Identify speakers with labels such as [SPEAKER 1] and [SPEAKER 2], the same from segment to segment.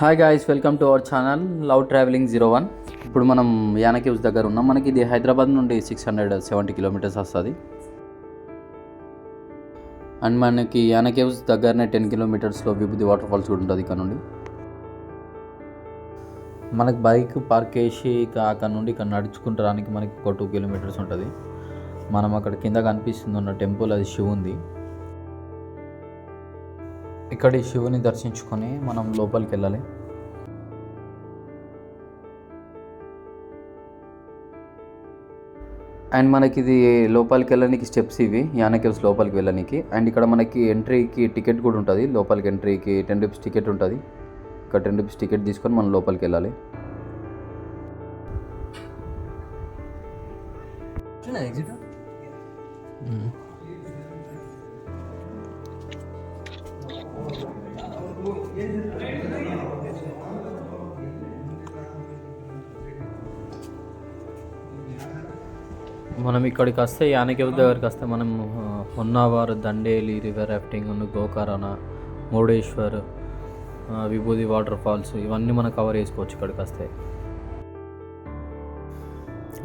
[SPEAKER 1] Hi guys, welcome to our channel love travelling 01. ఇప్పుడు మనం Yana caves దగ్గర ఉన్నాం. మనకి ఇది హైదరాబాద్ నుండి 670 కిలోమీటర్స్ వస్తుంది. అండ్ మనకి యానా కేవ్స్ దగ్గరనే 10 కిలోమీటర్స్లో విభూది వాటర్ ఫాల్స్ కూడా ఉంటుంది. ఇక్కడ నుండి మనకి బైక్ పార్క్ చేసి అక్కడ నుండి ఇక్కడ నడుచుకుంటూ రానికి మనకి ఒక 2 కిలోమీటర్స్ ఉంటుంది. మనం అక్కడ కింద కనిపిస్తుంది ఉన్న టెంపుల్, అది శివుంది. ఇక్కడ ఈ శివుని దర్శించుకొని మనం లోపలికి వెళ్ళాలి. అండ్ మనకి ఇది లోపలికి వెళ్ళడానికి స్టెప్స్ ఇవి యానా కేవ్స్ లోపలికి వెళ్ళడానికి. అండ్ ఇక్కడ మనకి ఎంట్రీకి టికెట్ కూడా ఉంటుంది. లోపలికి ఎంట్రీకి 10 రూపీస్ టికెట్ ఉంటుంది. ఇక్కడ 10 రూపీస్ టికెట్ తీసుకొని మనం లోపలికి వెళ్ళాలి. మనం ఇక్కడికి వస్తే యానా కేవ్స్ దగ్గరికి వస్తే మనం హొన్నావర్, దండేలి, రివర్ రాఫ్టింగ్, గోకర్ణ, మురుడేశ్వర్, విభూది వాటర్ ఫాల్స్ ఇవన్నీ మనం కవర్ చేసుకోవచ్చు ఇక్కడికి వస్తే.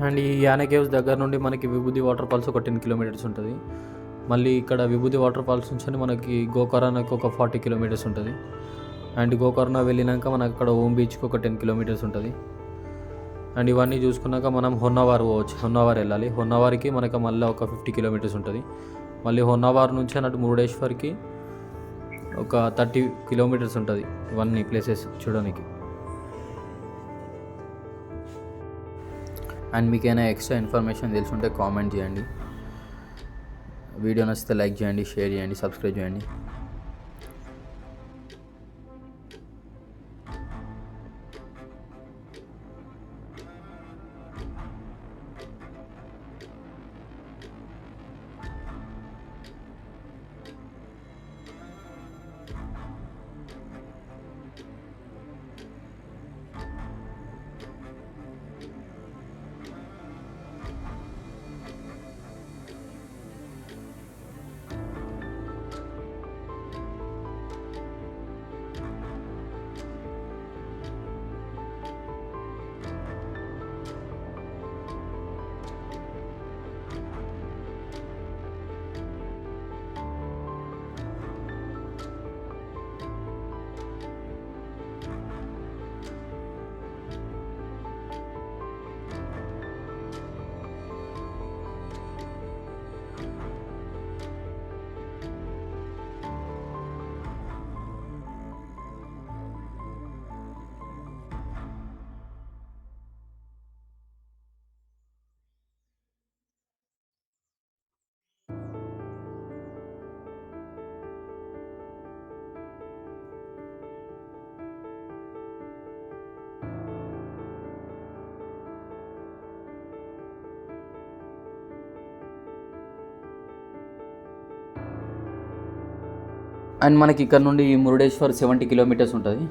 [SPEAKER 1] అండ్ ఈ యానా కేవ్స్ దగ్గర నుండి మనకి విభూది వాటర్ ఫాల్స్ ఒక 10 కిలోమీటర్స్ ఉంటుంది. మళ్ళీ ఇక్కడ విభూది వాటర్ ఫాల్స్ నుంచి మనకి గోకర్ణకి ఒక 40 కిలోమీటర్స్ ఉంటుంది. అండ్ గోకర్ణ వెళ్ళినాక మనకు అక్కడ ఓం బీచ్కి ఒక 10 కిలోమీటర్స్ ఉంటుంది. అండ్ ఇవన్నీ చూసుకున్నాక మనం హొన్నావర్ పోవచ్చు. హొన్నావర్ వెళ్ళాలి. హొన్నావర్కి మనకు మళ్ళీ ఒక 50 కిలోమీటర్స్ ఉంటుంది. మళ్ళీ హొన్నావర్ నుంచి అన్నట్టు మురుడేశ్వర్కి ఒక 30 కిలోమీటర్స్ ఉంటుంది. ఇవన్నీ ప్లేసెస్ చూడడానికి. అండ్ మీకు ఏమైనా ఎక్స్ట్రా ఇన్ఫర్మేషన్ తెలుసుంటే కామెంట్ చేయండి. వీడియో నచ్చితే లైక్ చేయండి, షేర్ చేయండి, సబ్స్క్రైబ్ చేయండి. అండ్ మనకి ఇక్కడ నుండి మురుడేశ్వర్ 70 కిలోమీటర్స్ ఉంటుంది.